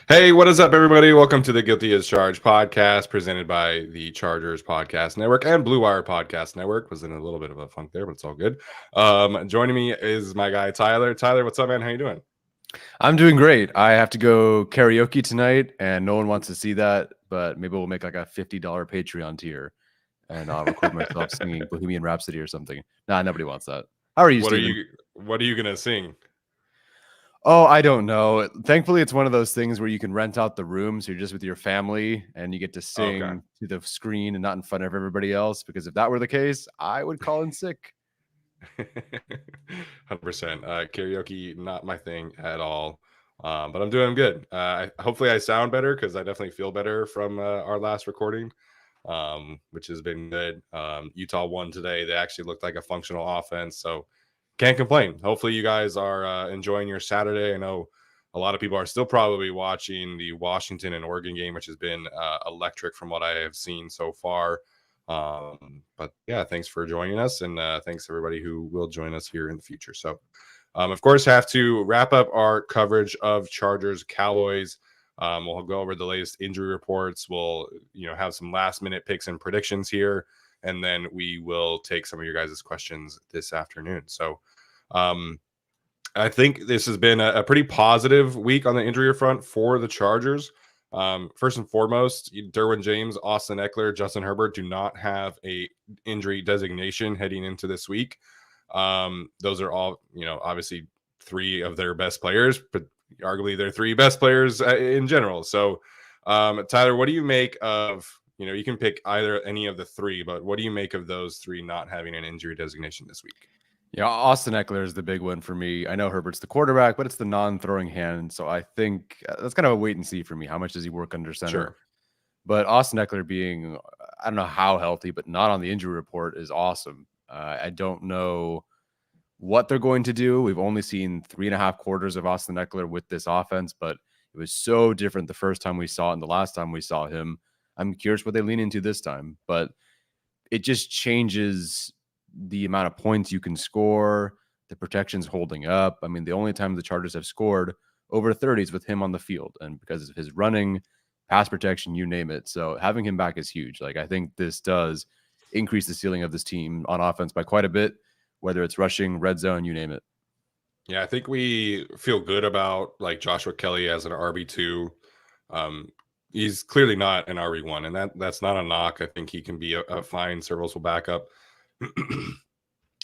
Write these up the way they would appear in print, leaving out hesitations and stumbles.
Hey, what is up, everybody? Welcome to the Guilty as Charged podcast presented by the Chargers Podcast Network and Blue Wire Podcast Network. Was in a little bit of a funk there, but it's all good. Joining me is my guy, Tyler. Tyler, what's up, man? How you doing? I'm doing great. I have to go karaoke tonight, and no one wants to see that, but maybe we'll make like a $50 Patreon tier, and I'll record myself singing Bohemian Rhapsody or something. Nah, nobody wants that. How are you, Steven? What are you gonna sing? Oh, I don't know. Thankfully, it's one of those things where you can rent out the room, so you're just with your family, and you get to sing to the screen and not in front of everybody else. Because if that were the case, I would call in sick. 100%. Karaoke, not my thing at all. But I'm doing good. Hopefully I sound better because I definitely feel better from our last recording, which has been good. Utah won today. They actually looked like a functional offense, so can't complain. Hopefully you guys are enjoying your Saturday. I know a lot of people are still probably watching the Washington and Oregon game, which has been electric from what I have seen so far. But yeah, thanks for joining us, and thanks everybody who will join us here in the future. So of course have to wrap up our coverage of Chargers Cowboys. We'll go over the latest injury reports. We'll have some last minute picks and predictions here, and then we will take some of your guys' questions this afternoon. So I think this has been a pretty positive week on the injury front for the Chargers. First and foremost, Derwin James, Austin Eckler, Justin Herbert do not have a injury designation heading into this week. Those are all, obviously three of their best players, but arguably they're three best players in general. So, Tyler, what do you make of, you can pick either any of the three, but what do you make of those three not having an injury designation this week? Yeah, Austin Eckler is the big one for me. I know Herbert's the quarterback, but it's the non-throwing hand. So I think that's kind of a wait and see for me. How much does he work under center? Sure. But Austin Eckler being, I don't know how healthy, but not on the injury report is awesome. I don't know what they're going to do. We've only seen 3.5 quarters of Austin Eckler with this offense, but it was so different the first time we saw it and the last time we saw him. I'm curious what they lean into this time, but it just changes the amount of points you can score. The protection's holding up. I mean, the only time the Chargers have scored over 30s with him on the field, and because of his running, pass protection, you name it. So having him back is huge. Like, I think this does increase the ceiling of this team on offense by quite a bit, whether it's rushing, red zone, you name it. Yeah, I think we feel good about like Joshua Kelly as an RB2. He's clearly not an RB1, and that's not a knock. I think he can be a fine serviceable backup.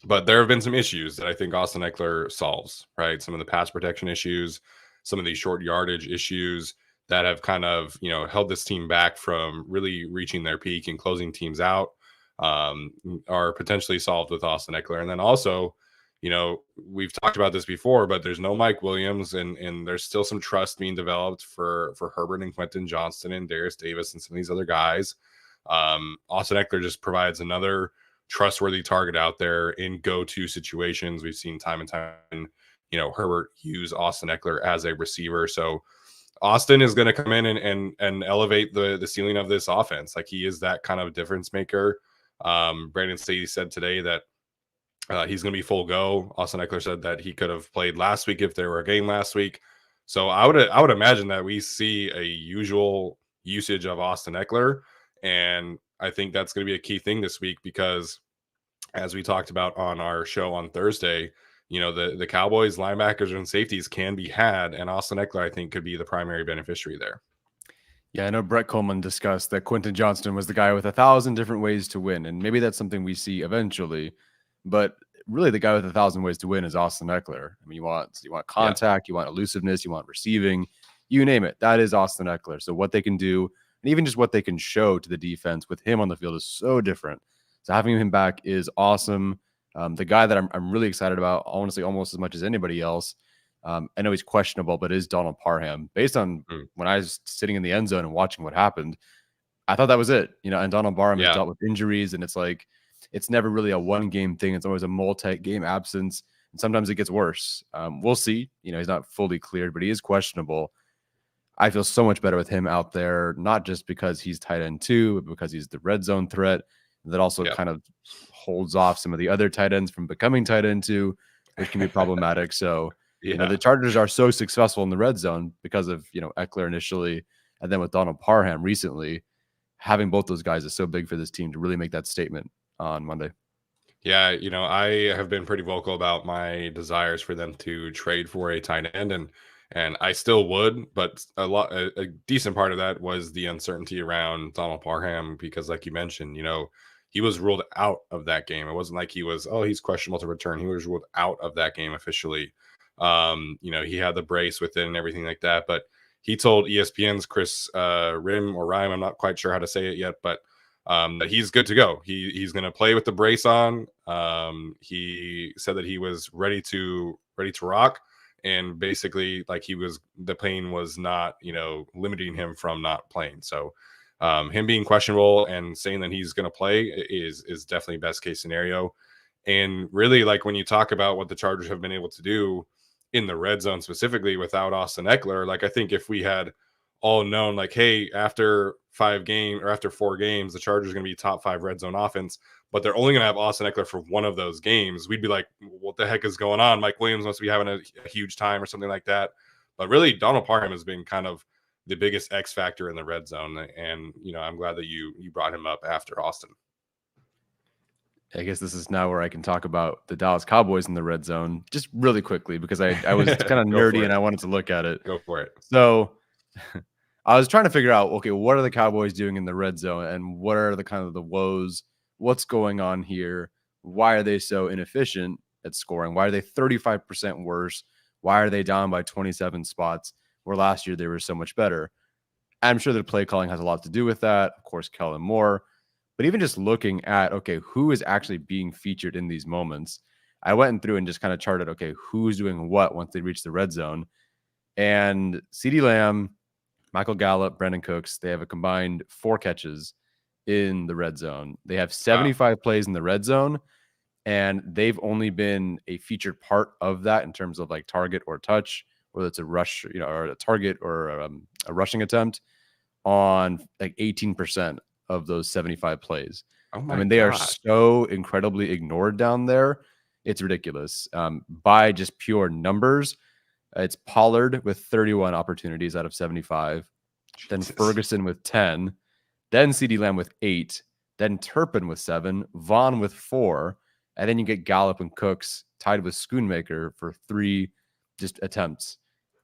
But there have been some issues that I think Austin Eckler solves, right? Some of the pass protection issues, some of these short yardage issues that have kind of, held this team back from really reaching their peak and closing teams out, are potentially solved with Austin Eckler. And then also, we've talked about this before, but there's no Mike Williams, and there's still some trust being developed for Herbert and Quentin Johnston and Darius Davis and some of these other guys. Austin Eckler just provides another trustworthy target out there in go-to situations. We've seen time and time, Herbert use Austin Eckler as a receiver. So Austin is going to come in and elevate the ceiling of this offense. Like, he is that kind of difference maker. Brandon Staley said today that he's going to be full go. Austin Eckler said that he could have played last week if there were a game last week. So I would imagine that we see a usual usage of Austin Eckler, and I think that's going to be a key thing this week because, as we talked about on our show on Thursday, the Cowboys linebackers and safeties can be had, and Austin Eckler, I think, could be the primary beneficiary there. Yeah, I know Brett Coleman discussed that Quentin Johnston was the guy with 1,000 different ways to win, and maybe that's something we see eventually. But really, the guy with 1,000 ways to win is Austin Eckler. I mean, you want contact, you want elusiveness, you want receiving, you name it. That is Austin Eckler. So what they can do, and even just what they can show to the defense with him on the field, is so different. So having him back is awesome. The guy that I'm really excited about, honestly, almost as much as anybody else, I know he's questionable, but is Donald Parham. Based on when I was sitting in the end zone and watching what happened, I thought that was it. And Donald Parham has dealt with injuries, and it's like, it's never really a one-game thing. It's always a multi-game absence, and sometimes it gets worse. We'll see. He's not fully cleared, but he is questionable. I feel so much better with him out there, not just because he's tight end 2, but because he's the red zone threat that also kind of holds off some of the other tight ends from becoming tight end 2, which can be problematic. So The Chargers are so successful in the red zone because of, Eckler initially, and then with Donald Parham recently. Having both those guys is so big for this team to really make that statement on Monday. Yeah, I have been pretty vocal about my desires for them to trade for a tight end, and I still would, but a decent part of that was the uncertainty around Donald Parham because, like you mentioned, he was ruled out of that game. It wasn't like he's questionable to return. He was ruled out of that game officially. He had the brace with it and everything like that, but he told ESPN's Chris Rime, I'm not quite sure how to say it yet, but that he's good to go. He's going to play with the brace on. He said that he was ready to rock, and basically, like, the pain was not limiting him from not playing. So him being questionable and saying that he's going to play is definitely best case scenario. And really, like, when you talk about what the Chargers have been able to do in the red zone specifically without Austin Eckler, like, I think if we had all known, like, hey, after 4 games, the Chargers are going to be top 5 red zone offense, but they're only going to have Austin Eckler for one of those games, we'd be like, what the heck is going on? Mike Williams must be having a huge time or something like that. But really, Donald Parham has been kind of the biggest X factor in the red zone. And, I'm glad that you brought him up after Austin. I guess this is now where I can talk about the Dallas Cowboys in the red zone just really quickly because I was kind of nerdy and I wanted to look at it. Go for it. So I was trying to figure out, okay, what are the Cowboys doing in the red zone and what are the kind of the woes? What's going on here? Why are they so inefficient at scoring? Why are they 35% worse? Why are they down by 27 spots where last year they were so much better? I'm sure the play calling has a lot to do with that. Of course, Kellen Moore. But even just looking at, okay, who is actually being featured in these moments? I went through and just kind of charted, okay, who's doing what once they reach the red zone. And CeeDee Lamb, Michael Gallup, Brandon Cooks, they have a combined 4 catches in the red zone. They have 75 plays in the red zone, and they've only been a featured part of that in terms of like target or touch, whether it's a rush, or a target or a rushing attempt on like 18% of those 75 plays. Oh my I mean, they are gosh. so incredibly ignored down there. It's ridiculous. By just pure numbers, it's Pollard with 31 opportunities out of 75, then Ferguson with 10, then CeeDee Lamb with 8, then Turpin with 7, Vaughn with 4, and then you get Gallup and Cooks tied with Schoonmaker for 3 just attempts.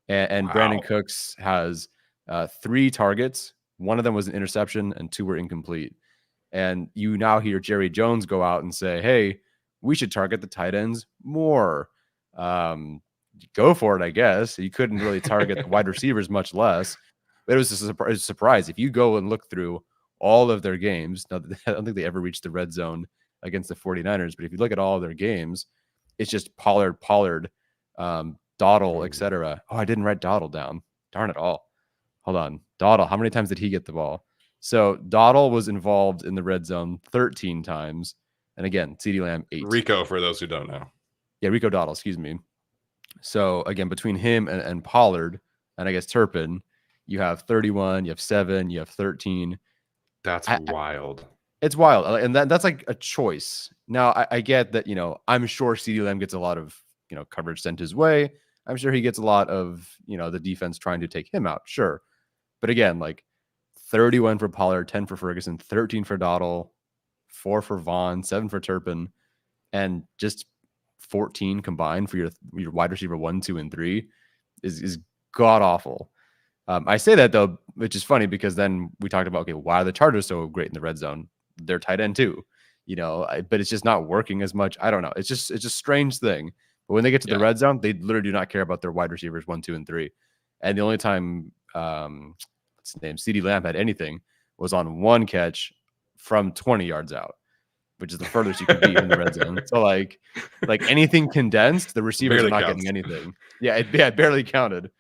And Wow. Brandon Cooks has 3 targets. One of them was an interception and 2 were incomplete. And you now hear Jerry Jones go out and say, hey, we should target the tight ends more. Go for it, I guess. You couldn't really target the wide receivers much less. But it was a surprise. If you go and look through all of their games, now, I don't think they ever reached the red zone against the 49ers, but if you look at all of their games, it's just Pollard, Dawdle, etc. Oh, I didn't write Dawdle down. Darn it all. Hold on. Dawdle, how many times did he get the ball? So Dawdle was involved in the red zone 13 times. And again, CeeDee Lamb 8. Rico, for those who don't know. Yeah, Rico Dawdle, excuse me. So again, between him and Pollard, and I guess Turpin, you have 31, you have 7, you have 13. That's wild. It's wild. And that's like a choice. Now, I get that, I'm sure CeeDee Lamb gets a lot of, coverage sent his way. I'm sure he gets a lot of, the defense trying to take him out. Sure. But again, like 31 for Pollard, 10 for Ferguson, 13 for Dawdle, 4 for Vaughn, 7 for Turpin, and just 14 combined for your wide receiver 1, 2, and 3 is god awful. I say that though, which is funny because then we talked about, okay, why are the Chargers so great in the red zone? They're tight end too, but it's just not working as much. I don't know. It's just a strange thing. But when they get to the red zone, they literally do not care about their wide receivers 1, 2, and 3. And the only time what's his name, CeeDee Lamb had anything was on 1 catch from 20 yards out, which is the furthest you can be in the red zone. So like anything condensed, the receivers Barely are not counts. getting anything. Yeah, it barely counted.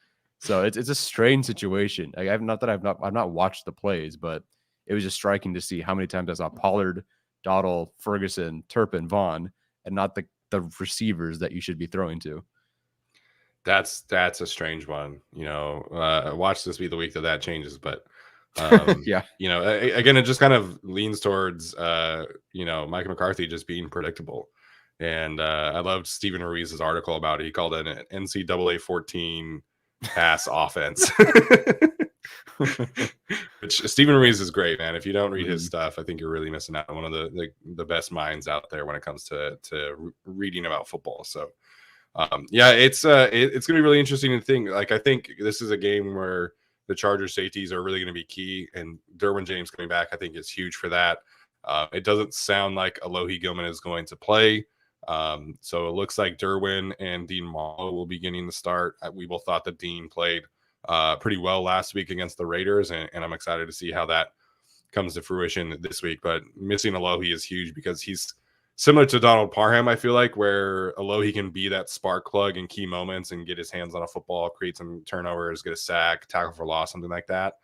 So it's a strange situation. I've not watched the plays, but it was just striking to see how many times I saw Pollard, Dawdle, Ferguson, Turpin, Vaughn, and not the receivers that you should be throwing to. That's a strange one. Watch this be the week that changes, but yeah. Again, it just kind of leans towards Mike McCarthy just being predictable. And I loved Stephen Ruiz's article about it. He called it an NCAA 14 pass offense. Which Stephen Ruiz is great, man. If you don't read his stuff, I think you're really missing out on one of the best minds out there when it comes to reading about football. So yeah, it's gonna be really interesting to think. Like, I think this is a game where the Chargers safeties are really going to be key, and Derwin James coming back, I think, is huge for that. It doesn't sound like Alohi Gilman is going to play. So it looks like Derwin and Dean Marlowe will be getting the start. We both thought that Dean played pretty well last week against the Raiders, and I'm excited to see how that comes to fruition this week. But missing Alohi is huge because he's similar to Donald Parham, I feel like, where Alohi can be that spark plug in key moments and get his hands on a football, create some turnovers, get a sack, tackle for loss, something like that.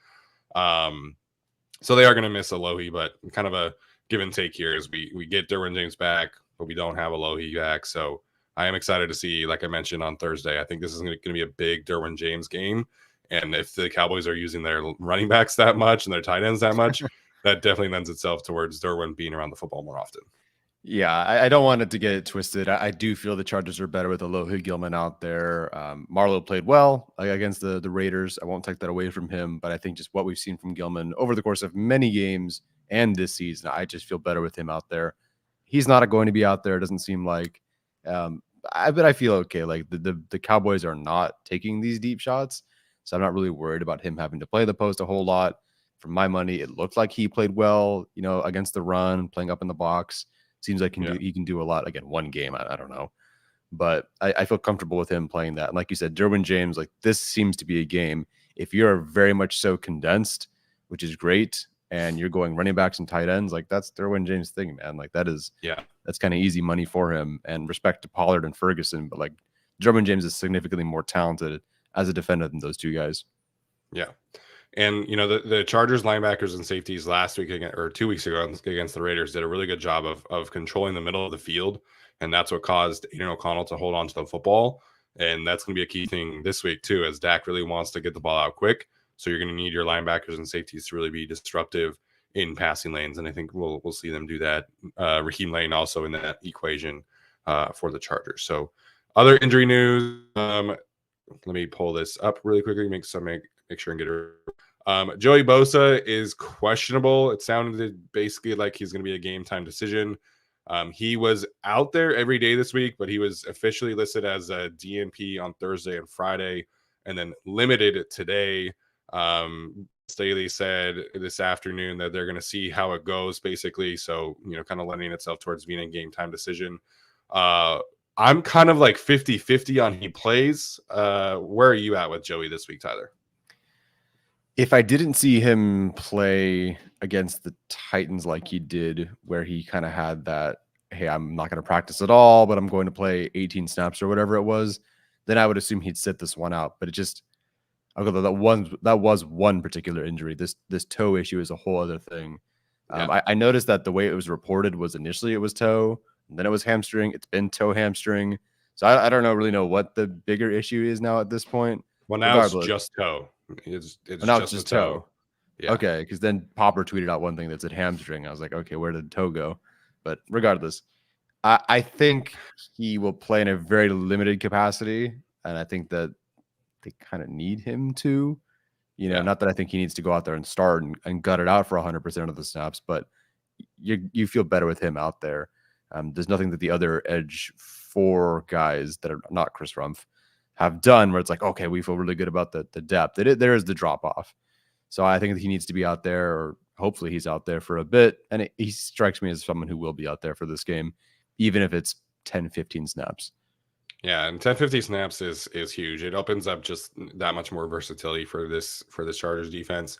So they are going to miss Alohi, but kind of a give and take here as we get Derwin James back, but we don't have Alohi back. So I am excited to see, like I mentioned on Thursday, I think this is going to be a big Derwin James game. And if the Cowboys are using their running backs that much and their tight ends that much, that definitely lends itself towards Derwin being around the football more often. Yeah, I don't want it to get it twisted. I do feel the Chargers are better with Alohi Gilman out there. Marlowe played well against the Raiders. I won't take that away from him, but I think just what we've seen from Gilman over the course of many games and this season, I just feel better with him out there. He's not going to be out there. It doesn't seem like. But I feel okay. Like the Cowboys are not taking these deep shots, so I'm not really worried about him having to play the post a whole lot. For my money, it looked like he played well, against the run, playing up in the box. Seems like he can do a lot. Again, one game, I don't know. But I feel comfortable with him playing that. And like you said, Derwin James, like this seems to be a game. If you're very much so condensed, which is great, and you're going running backs and tight ends, like that's Derwin James' thing, man. Like that's kind of easy money for him. And respect to Pollard and Ferguson, but like Derwin James is significantly more talented as a defender than those two guys. Yeah. And, the Chargers linebackers and safeties last week or 2 weeks ago against the Raiders did a really good job of controlling the middle of the field. And that's what caused Aiden O'Connell to hold on to the football. And that's going to be a key thing this week, too, as Dak really wants to get the ball out quick. So you're going to need your linebackers and safeties to really be disruptive in passing lanes. And I think we'll see them do that. Raheem Lane also in that equation for the Chargers. So other injury news. Let me pull this up really quickly, make sure and get it. Joey Bosa is questionable. It sounded basically like he's going to be a game time decision. He was out there every day this week, but he was officially listed as a DNP on Thursday and Friday, and then limited today. Staley said this afternoon that they're going to see how it goes, basically. So, kind of lending itself towards being a game time decision. I'm kind of like 50-50 on he plays. Where are you at with Joey this week, Tyler? If I didn't see him play against the Titans like he did, where he kind of had that, hey, I'm not going to practice at all, but I'm going to play 18 snaps or whatever it was, then I would assume he'd sit this one out. But it just, that was one particular injury. This toe issue is a whole other thing. I noticed that the way it was reported was initially it was toe, and then it was hamstring. It's been toe hamstring. So I don't really know what the bigger issue is now at this point. Well, now it's just toe. It's just toe. Yeah. Okay, because then Popper tweeted out one thing that said hamstring. I was like, okay, where did toe go? But regardless, I think he will play in a very limited capacity, and I think that they kind of need him to. Not that I think he needs to go out there and start and gut it out for 100% of the snaps, but you feel better with him out there. There's nothing that the other edge 4 guys that are not Chris Rumph have done where it's like, okay, we feel really good about the depth. There is the drop off. So I think that he needs to be out there, or hopefully he's out there for a bit. And he strikes me as someone who will be out there for this game, even if it's 10, 15 snaps. Yeah, and 10, 15 snaps is huge. It opens up just that much more versatility for this Chargers defense.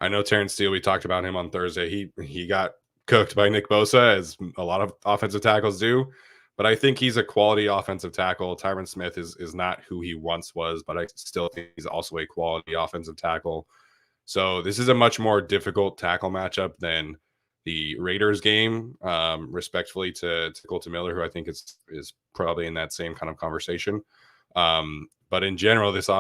I know Terrence Steele, we talked about him on Thursday. He got cooked by Nick Bosa, as a lot of offensive tackles do. But I think he's a quality offensive tackle. Tyron Smith is not who he once was, but I still think he's also a quality offensive tackle. So this is a much more difficult tackle matchup than the Raiders game, respectfully to Colton Miller, who I think is probably in that same kind of conversation. But in general, this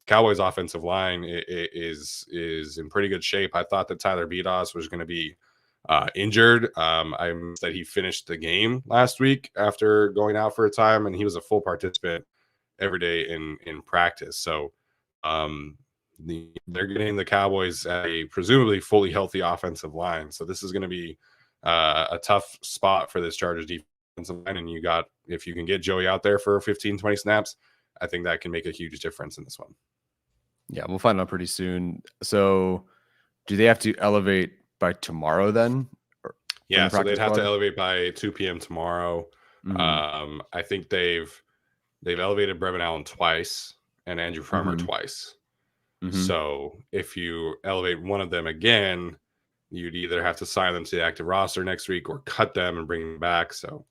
Cowboys offensive line is in pretty good shape. I thought that Tyler Bedos was going to be injured. I missed that he finished the game last week after going out for a time, and he was a full participant every day in practice. So they're getting the Cowboys a presumably fully healthy offensive line. So this is going to be a tough spot for this Chargers defensive line. And if you can get Joey out there for 15, 20 snaps, I think that can make a huge difference in this one. Yeah, we'll find out pretty soon. So do they have to elevate by tomorrow then? Yeah, so they'd have to elevate by 2 p.m. tomorrow. Mm-hmm. I think they've elevated Brevin Allen twice and Andrew Farmer twice. So if you elevate one of them again, you'd either have to sign them to the active roster next week or cut them and bring them back. So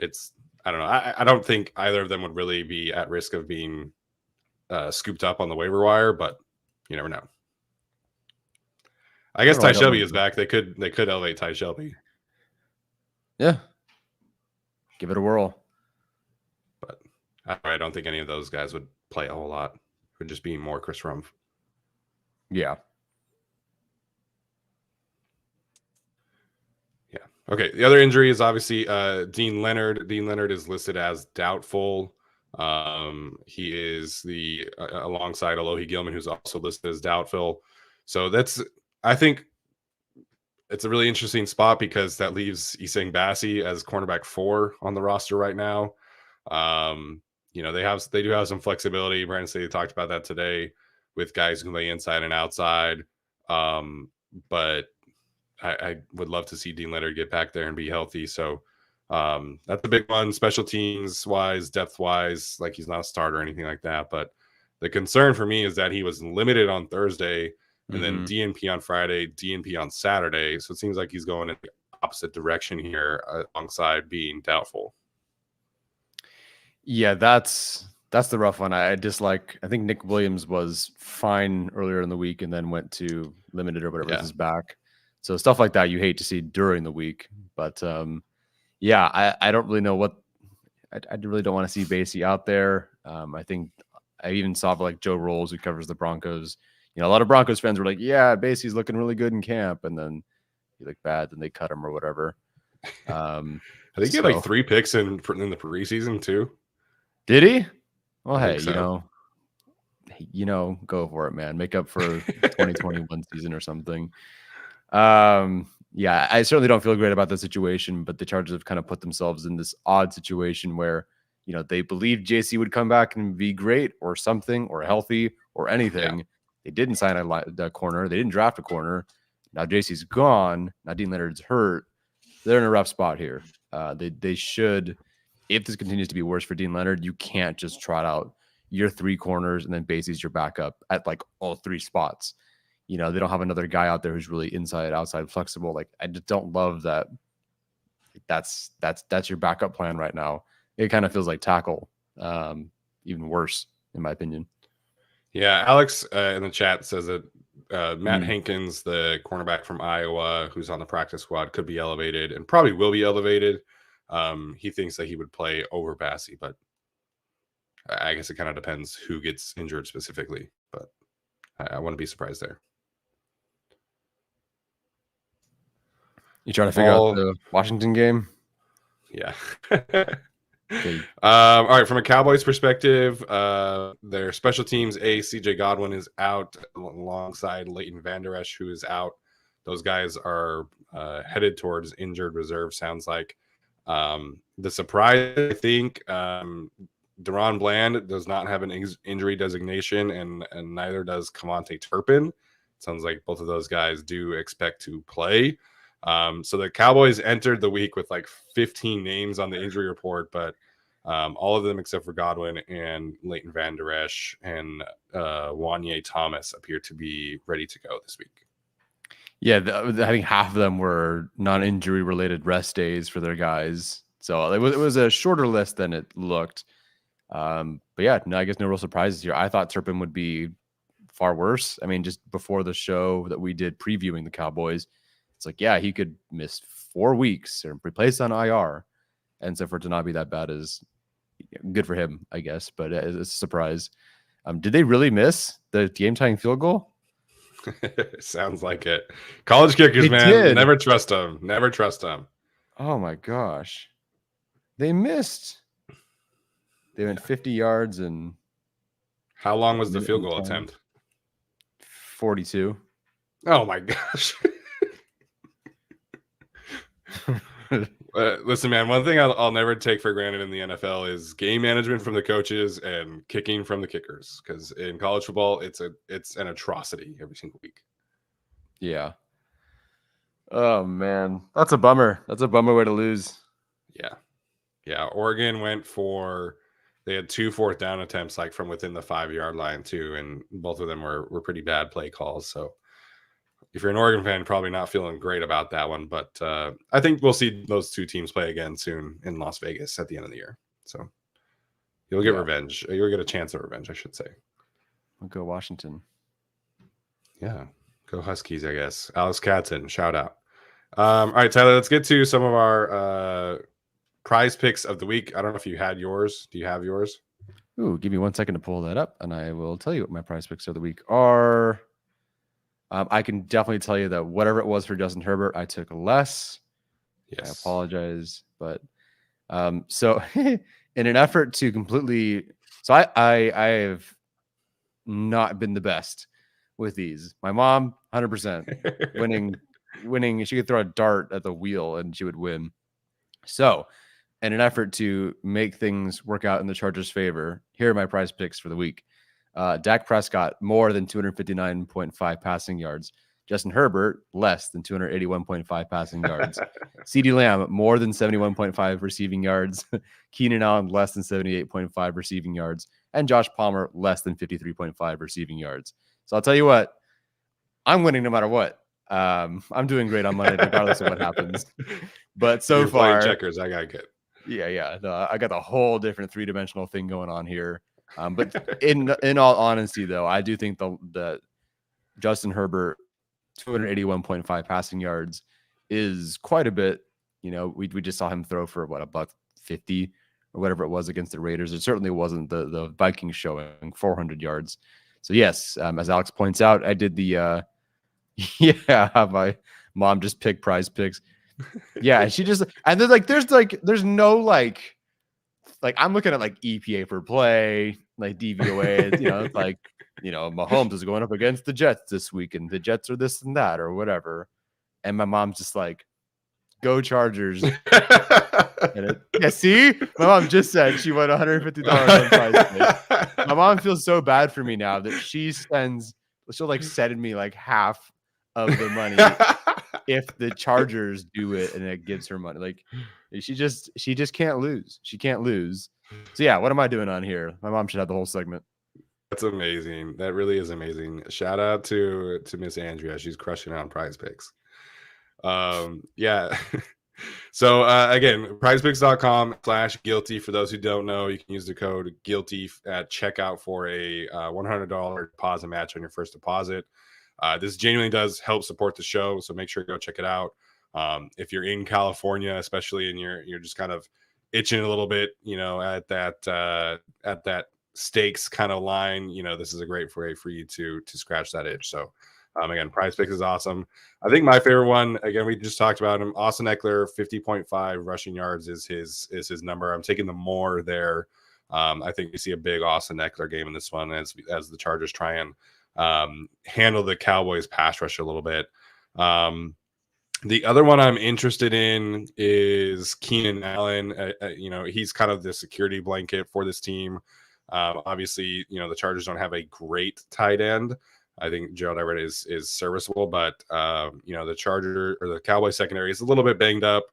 I don't know. I don't think either of them would really be at risk of being scooped up on the waiver wire, but you never know. I guess Ty Shelby is back. They could elevate Ty Shelby. Yeah. Give it a whirl. But I don't think any of those guys would play a whole lot. It would just be more Chris Rumpf. Yeah. Yeah. Okay. The other injury is obviously Dean Leonard. Dean Leonard is listed as doubtful. He is alongside Alohi Gilman, who's also listed as doubtful. So I think it's a really interesting spot because that leaves Isang Bassi as cornerback 4 on the roster right now. They do have some flexibility. Brandon Staley talked about that today with guys who play inside and outside. But I would love to see Dean Leonard get back there and be healthy. So that's a big one, special teams wise, depth wise. Like, he's not a starter or anything like that. But the concern for me is that he was limited on Thursday and then DNP on Friday, DNP on Saturday. So it seems like he's going in the opposite direction here alongside being doubtful. Yeah, that's the rough one. I think Nick Williams was fine earlier in the week and then went to limited or whatever with his back. So stuff like that you hate to see during the week. But I don't really know what I really don't want to see Bassi out there. I think I even saw like Joe Rolls, who covers the Broncos. A lot of Broncos fans were like, yeah, Bassi's looking really good in camp. And then he looked bad, then they cut him or whatever. I think he had like 3 picks in the preseason too. Did he? Well, hey, so. Go for it, man. Make up for 2021 season or something. Yeah, I certainly don't feel great about the situation, but the Chargers have kind of put themselves in this odd situation where, they believed JC would come back and be great or something or healthy or anything. Yeah. They didn't sign a corner. They didn't draft a corner. Now JC's gone. Now Dean Leonard's hurt. They're in a rough spot here. They should, if this continues to be worse for Dean Leonard, you can't just trot out your 3 corners and then Bassi's your backup at like all 3 spots. They don't have another guy out there who's really inside, outside, flexible. Like, I just don't love that. That's your backup plan right now. It kind of feels like tackle, even worse, in my opinion. Yeah, Alex in the chat says that Matt Hankins, the cornerback from Iowa, who's on the practice squad, could be elevated and probably will be elevated. He thinks that he would play over Bassi, but I guess it kind of depends who gets injured specifically. But I wouldn't be surprised there. You trying to figure out the Washington game? Yeah. Okay. All right. From a Cowboys perspective, their special teams CJ Godwin is out alongside Leighton Vander Esch, who is out. Those guys are headed towards injured reserve. Sounds like the surprise. I think Deron Bland does not have an injury designation, and neither does Kavontae Turpin. Sounds like both of those guys do expect to play. So the Cowboys entered the week with like 15 names on the injury report, but all of them except for Godwin and Leighton Vander Esch and Wanye Thomas appear to be ready to go this week. Yeah, I think half of them were non-injury related rest days for their guys. So it was a shorter list than it looked. But yeah, no, I guess no real surprises here. I thought Turpin would be far worse. I mean, just before the show that we did previewing the Cowboys, it's like, yeah, he could miss 4 weeks or be placed on IR. And so for it to not be that bad is good for him, I guess. But it's a surprise. Did they really miss the game-tying field goal? Sounds like it. College kickers, They man. did. Never trust them. Never trust them. Oh my gosh. They missed. They went 50 yards and How long was the minute field and goal 10. attempt? 42. Oh my gosh. Listen, man, one thing I'll never take for granted in the NFL is game management from the coaches and kicking from the kickers. Because in college football, it's an atrocity every single week. Yeah. Oh man, that's a bummer. That's a bummer way to lose. Yeah. Oregon went for, they had 2 4th down attempts like from within the 5-yard line too, and both of them were pretty bad play calls. So if you're an Oregon fan, probably not feeling great about that one. But I think we'll see those two teams play again soon in Las Vegas at the end of the year. So you'll get revenge. You'll get a chance of revenge, I should say. We'll go Washington. Yeah. Go Huskies, I guess. Alex Katzen, shout out. All right, Tyler, let's get to some of our prize picks of the week. I don't know if you had yours. Do you have yours? Ooh, give me 1 second to pull that up, and I will tell you what my prize picks of the week are. I can definitely tell you that whatever it was for Justin Herbert, I took less. Yes. I apologize, but so in an effort to completely, so I have not been the best with these. My mom, 100% winning. She could throw a dart at the wheel and she would win. So in an effort to make things work out in the Chargers' favor, here are my prize picks for the week. Dak Prescott, more than 259.5 passing yards. Justin Herbert, less than 281.5 passing yards. CeeDee Lamb, more than 71.5 receiving yards. Keenan Allen, less than 78.5 receiving yards. And Josh Palmer, less than 53.5 receiving yards. So I'll tell you what, I'm winning no matter what. I'm doing great on Monday, regardless of what happens. But so far, checkers, I got good. Yeah. No, I got the whole different 3-dimensional thing going on here. But in all honesty, though, I do think the Justin Herbert 281.5 passing yards is quite a bit. You know, we just saw him throw for $150 or whatever it was against the Raiders. It certainly wasn't the Vikings showing 400 yards. So yes, as Alex points out, I did the my mom just picked prize picks. Yeah, she just, and there's no like I'm looking at like EPA per play, like DVOA, it's like, Mahomes is going up against the Jets this week and the Jets are this and that or whatever. And my mom's just like, go Chargers. See, my mom just said she won $150 on prize picks. My mom feels so bad for me now that she'll like send me like half of the money if the Chargers do it and it gives her money. Like she just can't lose. She can't lose. So yeah, what am I doing on here? My mom should have the whole segment. That's amazing. That really is amazing. Shout out to Miss Andrea. She's crushing on prize picks. Yeah. So again, prizepicks.com/guilty. For those who don't know, you can use the code guilty at checkout for a $100 deposit match on your first deposit. This genuinely does help support the show, so make sure to go check it out. If you're in California, especially, and you're just kind of itching a little bit, at that stakes kind of line, this is a great way for you to scratch that itch. So again, prize picks is awesome. I think my favorite one, again, we just talked about him, Austin Eckler, 50.5 rushing yards is his number. I'm taking the more there. I think you see a big Austin Eckler game in this one as the Chargers try and handle the Cowboys pass rush a little bit. The other one I'm interested in is Keenan Allen. He's kind of the security blanket for this team. Obviously, the Chargers don't have a great tight end. I think Gerald Everett is serviceable, but the Cowboys secondary is a little bit banged up.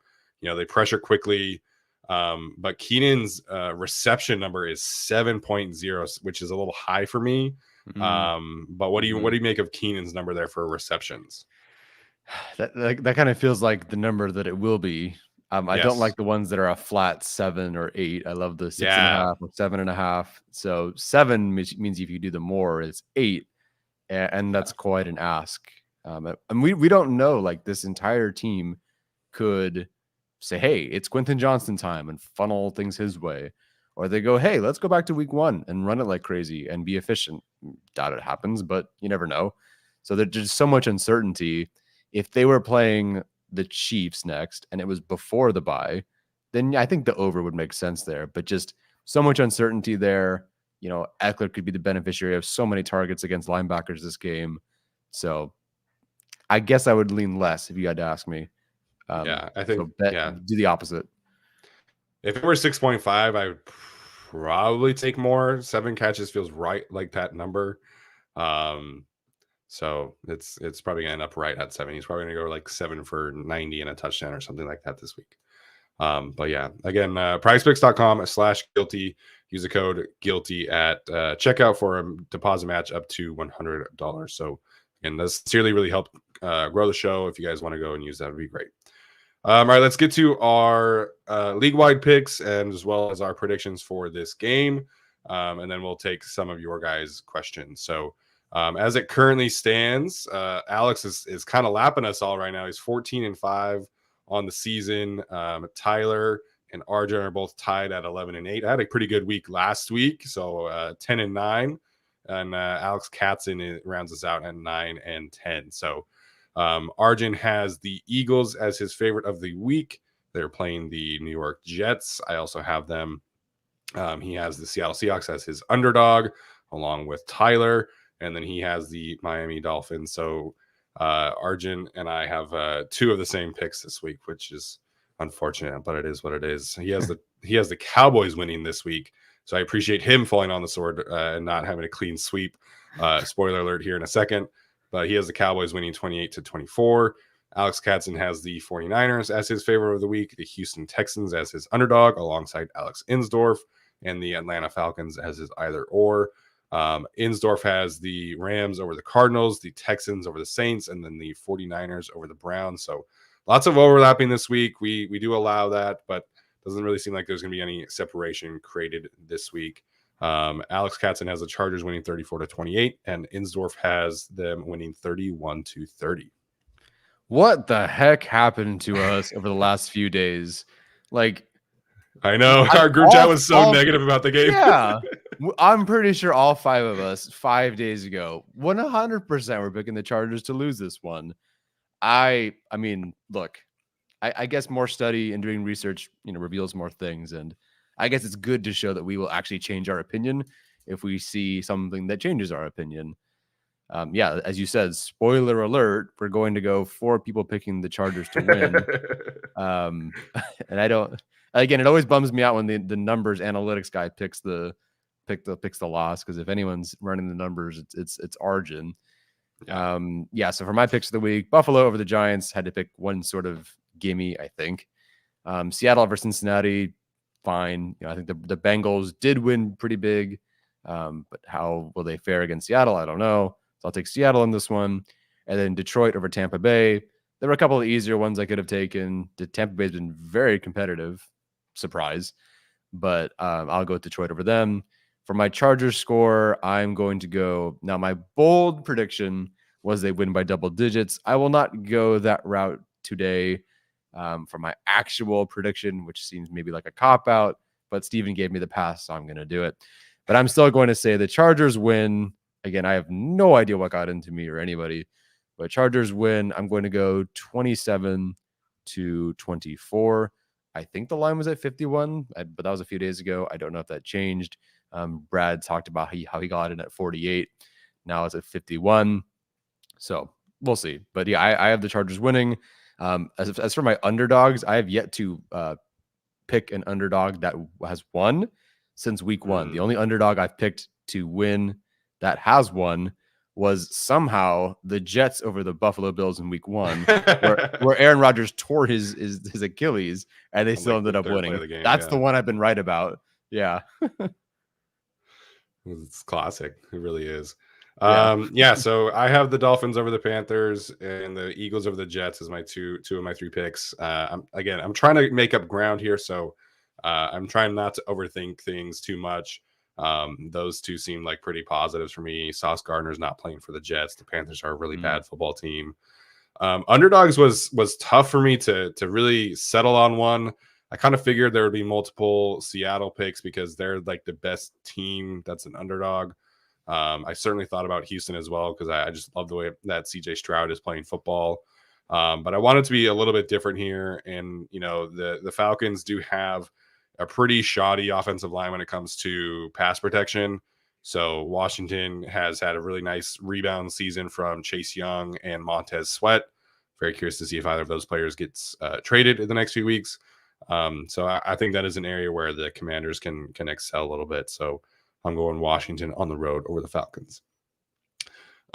They pressure quickly. But Keenan's reception number is 7.0, which is a little high for me. But what do you make of Keenan's number there for receptions? That kind of feels like the number that it will be. I don't like the ones that are a flat 7 or 8. I love the 6.5 or 7.5. So 7 means if you do the more, it's 8, and that's quite an ask. And we don't know. Like, this entire team could say, "Hey, it's Quentin Johnston time," and funnel things his way, or they go, "Hey, let's go back to week 1 and run it like crazy and be efficient." Doubt it happens, but you never know. So there's just so much uncertainty. If they were playing the Chiefs next and it was before the bye, then I think the over would make sense there. But just so much uncertainty there. Eckler could be the beneficiary of so many targets against linebackers this game. So I guess I would lean less if you had to ask me. I think do the opposite. If it were 6.5, I would probably take more. 7 catches feels right like that number. So it's probably gonna end up right at 7. He's probably gonna go like 7 for 90 and a touchdown or something like that this week. But yeah, again, prizepicks.com/guilty. Use the code guilty at checkout for a deposit match up to $100. So again, that sincerely really help grow the show. If you guys want to go and use that, would be great. All right, let's get to our league-wide picks and as well as our predictions for this game. And then we'll take some of your guys' questions. So as it currently stands, Alex is kind of lapping us all right now. He's 14-5 on the season. Tyler and Arjun are both tied at 11-8. I had a pretty good week last week, so 10-9. And Alex Katzen rounds us out at 9-10. So Arjun has the Eagles as his favorite of the week. They're playing the New York Jets. I also have them. He has the Seattle Seahawks as his underdog, along with Tyler. And then he has the Miami Dolphins. So Arjun and I have 2 of the same picks this week, which is unfortunate, but it is what it is. He has the Cowboys winning this week. So I appreciate him falling on the sword and not having a clean sweep. Spoiler alert here in a second. But he has the Cowboys winning 28-24. Alex Katzen has the 49ers as his favorite of the week, the Houston Texans as his underdog, alongside Alex Insdorf, and the Atlanta Falcons as his either or. Insdorf has the Rams over the Cardinals, the Texans over the Saints, and then the 49ers over the Browns. So lots of overlapping this week. We do allow that, but doesn't really seem like there's going to be any separation created this week. Alex Katzen has the Chargers winning 34-28, and Insdorf has them winning 31-30. What the heck happened to us over the last few days? Like, I know our group chat was so negative about the game. Yeah, I'm pretty sure all 5 of us 5 days ago, 100% were picking the Chargers to lose this one. I mean, look, I guess more study and doing research, reveals more things, and I guess it's good to show that we will actually change our opinion if we see something that changes our opinion. As you said, spoiler alert, we're going to go 4 people picking the Chargers to win. And I don't. Again, it always bums me out when the numbers analytics guy picks the loss, because if anyone's running the numbers, it's Arjun. So for my picks of the week, Buffalo over the Giants, had to pick one sort of gimme, I think. Seattle over Cincinnati, fine. I think the Bengals did win pretty big, but how will they fare against Seattle? I don't know. So I'll take Seattle in this one. And then Detroit over Tampa Bay. There were a couple of easier ones I could have taken. Tampa Bay's been very competitive. Surprise. But I'll go with Detroit over them. For my Chargers score, I'm going to go. Now, my bold prediction was they win by double digits. I will not go that route today for my actual prediction, which seems maybe like a cop-out. But Steven gave me the pass, so I'm going to do it. But I'm still going to say the Chargers win. Again, I have no idea what got into me or anybody. But Chargers win. I'm going to go 27-24. I think the line was at 51, but that was a few days ago. I don't know if that changed. Brad talked about how he got in at 48. Now it's at 51. So we'll see. But yeah, I have the Chargers winning. As for my underdogs, I have yet to pick an underdog that has won since week 1. The only underdog I've picked to win that has won was somehow the Jets over the Buffalo Bills in week 1, where Aaron Rodgers tore his Achilles, and they still ended up winning. That's the one I've been right about. Yeah. It's classic. It really is. So I have the Dolphins over the Panthers and the Eagles over the Jets as my two of my 3 picks. I'm trying to make up ground here, so I'm trying not to overthink things too much. Those 2 seem like pretty positives for me. Sauce Gardner's not playing for the Jets. The Panthers are a really bad football team. Underdogs was tough for me to really settle on one. I kind of figured there would be multiple Seattle picks because they're like the best team that's an underdog. I certainly thought about Houston as well because I just love the way that CJ Stroud is playing football. But I want it to be a little bit different here. And, the Falcons do have a pretty shoddy offensive line when it comes to pass protection. So Washington has had a really nice rebound season from Chase Young and Montez Sweat. Very curious to see if either of those players gets traded in the next few weeks. So I think that is an area where the Commanders can excel a little bit. So I'm going Washington on the road over the Falcons.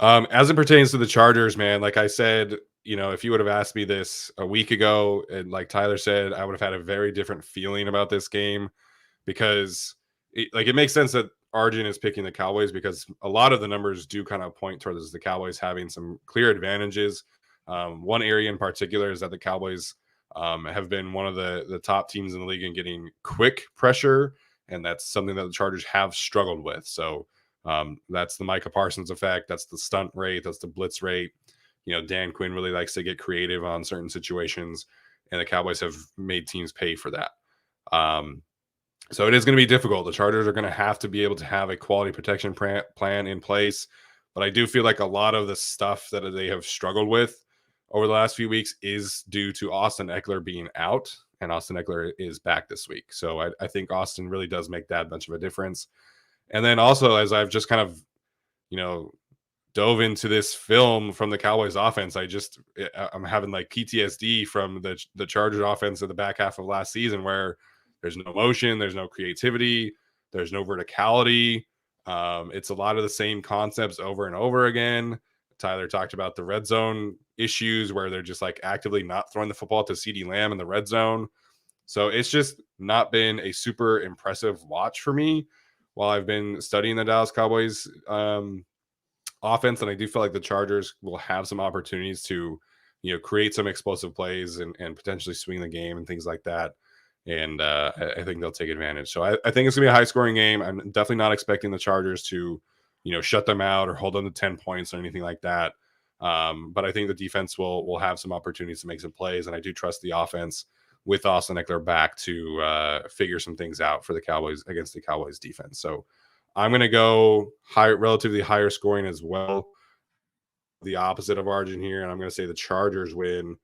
As it pertains to the Chargers, man, like I said, if you would have asked me this a week ago, and like Tyler said, I would have had a very different feeling about this game because it makes sense that Arjun is picking the Cowboys because a lot of the numbers do kind of point towards the Cowboys having some clear advantages. One area in particular is that the Cowboys have been one of the top teams in the league in getting quick pressure, and that's something that the Chargers have struggled with. So that's the Micah Parsons effect. That's the stunt rate. That's the blitz rate. Dan Quinn really likes to get creative on certain situations, and the Cowboys have made teams pay for that. So it is going to be difficult. The Chargers are going to have to be able to have a quality protection plan in place. But I do feel like a lot of the stuff that they have struggled with over the last few weeks is due to Austin Eckler being out, and Austin Eckler is back this week. So I think Austin really does make that much of a difference. And then also, as I've just kind of, dove into this film from the Cowboys offense, I'm having like PTSD from the Chargers offense in the back half of last season where there's no motion, there's no creativity, there's no verticality. It's a lot of the same concepts over and over again. Tyler talked about the red zone issues where they're just like actively not throwing the football to CeeDee Lamb in the red zone. So it's just not been a super impressive watch for me while I've been studying the Dallas Cowboys offense. And I do feel like the Chargers will have some opportunities to, create some explosive plays and potentially swing the game and things like that. And I think they'll take advantage. So I think it's going to be a high scoring game. I'm definitely not expecting the Chargers to, shut them out or hold them to 10 points or anything like that. But I think the defense will have some opportunities to make some plays. And I do trust the offense with Austin Eckler back to figure some things out for the Cowboys against the Cowboys defense. So I'm going to go relatively higher scoring as well. The opposite of Arjun here. And I'm going to say the Chargers win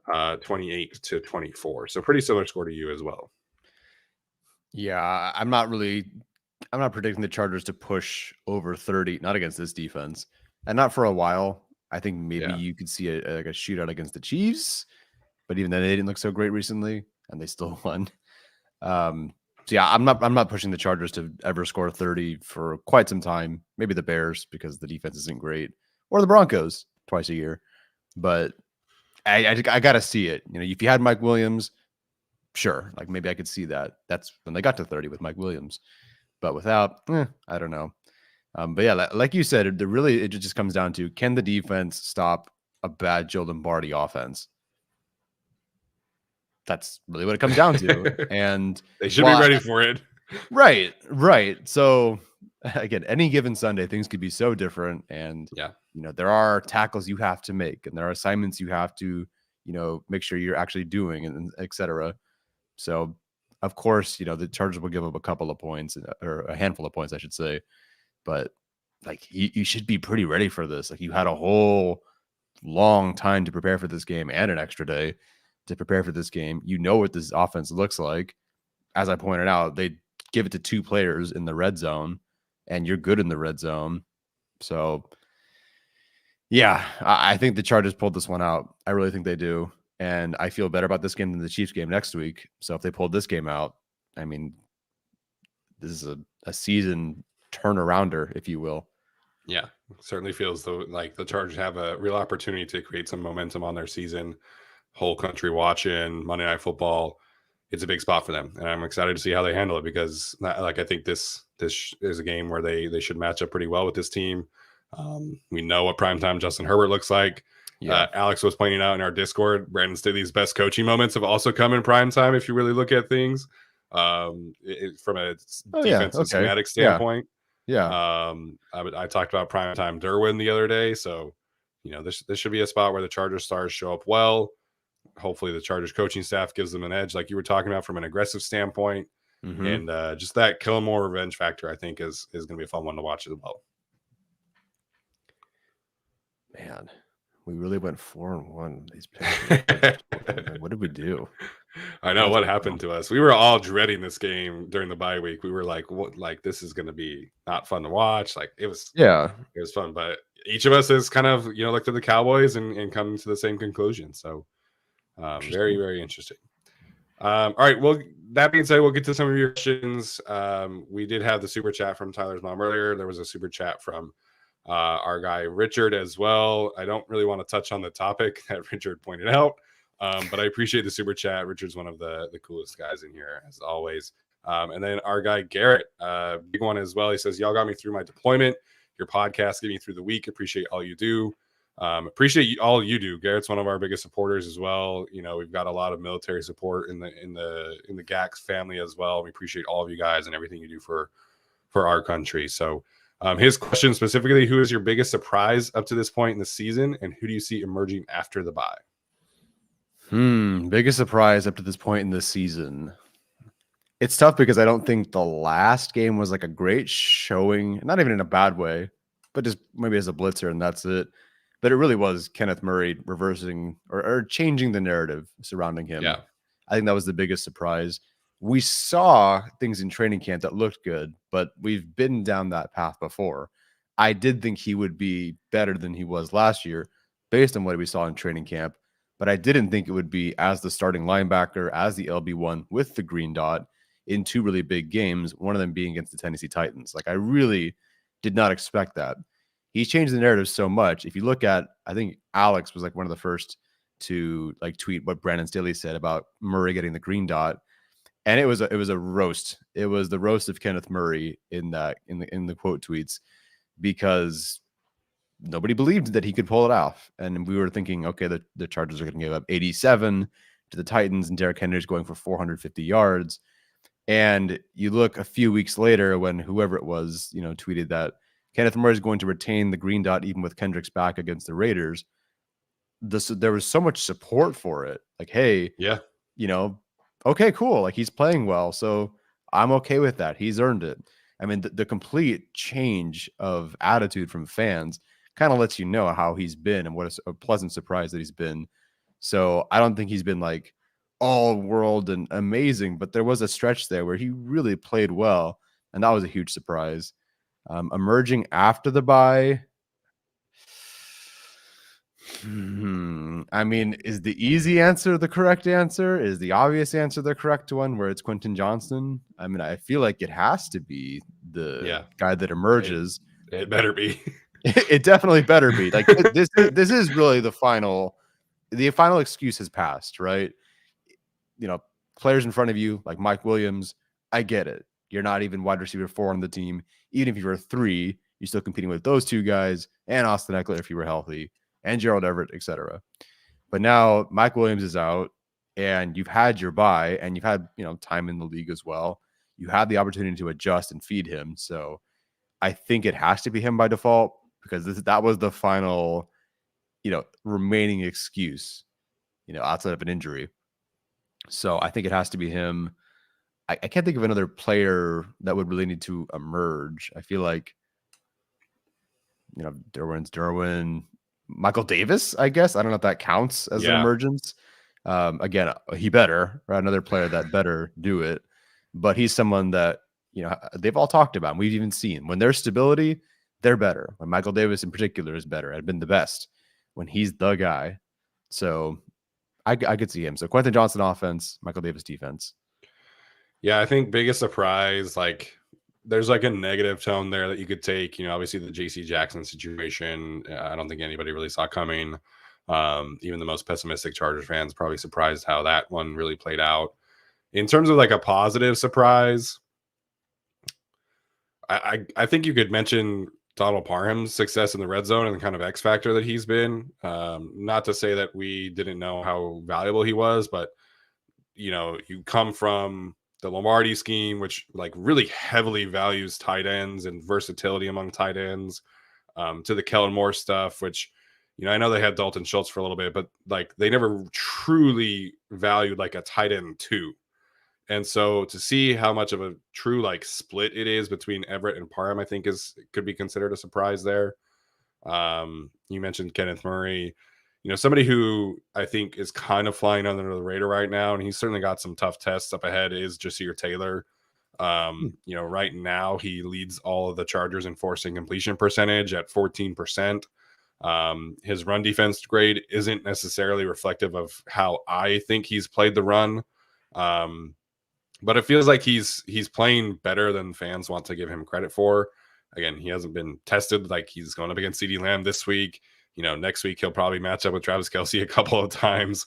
28-24. So pretty similar score to you as well. Yeah, I'm not predicting the Chargers to push over 30, not against this defense, and not for a while. I think maybe you could see a shootout against the Chiefs, but even then they didn't look so great recently, and they still won. So yeah, I'm not pushing the Chargers to ever score 30 for quite some time. Maybe the Bears because the defense isn't great, or the Broncos twice a year. But I got to see it. If you had Mike Williams, sure, like maybe I could see that. That's when they got to 30 with Mike Williams. But without, I don't know. But yeah, like you said, it just comes down to, can the defense stop a bad Joe Lombardi offense? That's really what it comes down to. And they should be ready for it. Right. So again, any given Sunday, things could be so different. And there are tackles you have to make, and there are assignments you have to, make sure you're actually doing, and et cetera. So of course, the Chargers will give up a couple of points, or a handful of points, I should say. But like you should be pretty ready for this. Like you had a whole long time to prepare for this game and an extra day to prepare for this game. You know what this offense looks like. As I pointed out, they give it to two players in the red zone, and you're good in the red zone. So yeah, I think the Chargers pulled this one out. I really think they do. And I feel better about this game than the Chiefs game next week. So if they pulled this game out, I mean, this is a season turnarounder, if you will. Yeah, certainly feels like the Chargers have a real opportunity to create some momentum on their season. Whole country watching Monday Night Football. It's a big spot for them, and I'm excited to see how they handle it because, like, I think this is a game where they should match up pretty well with this team. We know what primetime Justin Herbert looks like. Yeah. Alex was pointing out in our Discord, Brandon Staley's best coaching moments have also come in primetime. If you really look at things from a defensive schematic standpoint. I talked about primetime Derwin the other day. So, this should be a spot where the Chargers stars show up well. Hopefully the Chargers coaching staff gives them an edge, like you were talking about, from an aggressive standpoint. Mm-hmm. And just that kill 'em more revenge factor, I think, is going to be a fun one to watch as well. Man, we really went 4-1 these picks. What did we do? I know what happened to us. We were all dreading this game during the bye week. We were like, "What? Like this is going to be not fun to watch." Like Yeah, it was fun, but each of us has kind of looked at the Cowboys and come to the same conclusion. So very interesting. very interesting. All right. Well, that being said, we'll get to some of your questions. We did have the super chat from Tyler's mom earlier. There was a super chat from our guy Richard as well. I don't really want to touch on the topic that Richard pointed out, but I appreciate the super chat. Richard's one of the coolest guys in here, as always. And then our guy Garrett, big one as well. He says, "Y'all got me through my deployment. Your podcast get me through the week. Appreciate all you do." Appreciate all you do. Garrett's one of our biggest supporters as well. We've got a lot of military support in the GAX family as well. We appreciate all of you guys and everything you do for our country. So his question specifically: who is your biggest surprise up to this point in the season, and who do you see emerging after the bye? Biggest surprise up to this point in the season. It's tough because I don't think the last game was like a great showing, not even in a bad way, but just maybe as a blitzer, and that's it. But it really was Kenneth Murray reversing or changing the narrative surrounding him. Yeah. I think that was the biggest surprise. We saw things in training camp that looked good, but we've been down that path before. I did think he would be better than he was last year based on what we saw in training camp, but I didn't think it would be as the starting linebacker, as the LB1 with the green dot in two really big games, one of them being against the Tennessee Titans. Like, I really did not expect that. He's changed the narrative so much. If you look at, I think Alex was like one of the first to like tweet what Brandon Staley said about Murray getting the green dot, and it was a roast. It was the roast of Kenneth Murray in the quote tweets, because nobody believed that he could pull it off, and we were thinking, okay, the Chargers are going to give up 87 to the Titans, and Derrick Henry's going for 450 yards. And you look a few weeks later when whoever it was, tweeted that Kenneth Murray is going to retain the green dot even with Kendricks back against the Raiders. There was so much support for it. Like, hey, Yeah. Okay, cool. Like, he's playing well, so I'm okay with that. He's earned it. I mean, the complete change of attitude from fans kind of lets you know how he's been and what a pleasant surprise that he's been. So I don't think he's been like all world and amazing, but there was a stretch there where he really played well, and that was a huge surprise. Emerging after the bye, I mean, is the easy answer the correct answer? Is the obvious answer the correct one, where it's Quentin Johnston? I mean, I feel like it has to be the guy that emerges. It better be. It definitely better be. Like, this is really the final excuse has passed, right? Players in front of you, like Mike Williams, I get it. You're not even wide receiver 4 on the team. Even if you were 3, you're still competing with those two guys and Austin Eckler if you were healthy, and Gerald Everett, etc. But now Mike Williams is out, and you've had your bye, and you've had time in the league as well. You have the opportunity to adjust and feed him. So I think it has to be him by default, because that was the final, remaining excuse, outside of an injury. So I think it has to be him. I can't think of another player that would really need to emerge. I feel like, Derwin, Michael Davis, I guess. I don't know if that counts as an emergence. Again, he better, right? Another player that better do it. But he's someone that, they've all talked about. And we've even seen when there's stability, they're better. When Michael Davis in particular is better, had been the best when he's the guy. So I could see him. So Quentin Johnston offense, Michael Davis defense. Yeah, I think biggest surprise, like there's like a negative tone there that you could take. Obviously the JC Jackson situation, I don't think anybody really saw coming. Even the most pessimistic Chargers fans probably surprised how that one really played out. In terms of like a positive surprise, I think you could mention Donald Parham's success in the red zone and the kind of X factor that he's been. Not to say that we didn't know how valuable he was, but you come from the Lombardi scheme, which like really heavily values tight ends and versatility among tight ends, to the Kellen Moore stuff, which, I know they had Dalton Schultz for a little bit, but like they never truly valued like a tight end 2. And so to see how much of a true like split it is between Everett and Parham, I think could be considered a surprise there. You mentioned Kenneth Murray, somebody who I think is kind of flying under the radar right now, and he's certainly got some tough tests up ahead, is Jasir Taylor. Right now he leads all of the Chargers in forcing completion percentage at 14%. His run defense grade isn't necessarily reflective of how I think he's played the run. But it feels like he's playing better than fans want to give him credit for. Again, he hasn't been tested. Like, he's going up against CeeDee Lamb this week. Next week he'll probably match up with Travis Kelce a couple of times,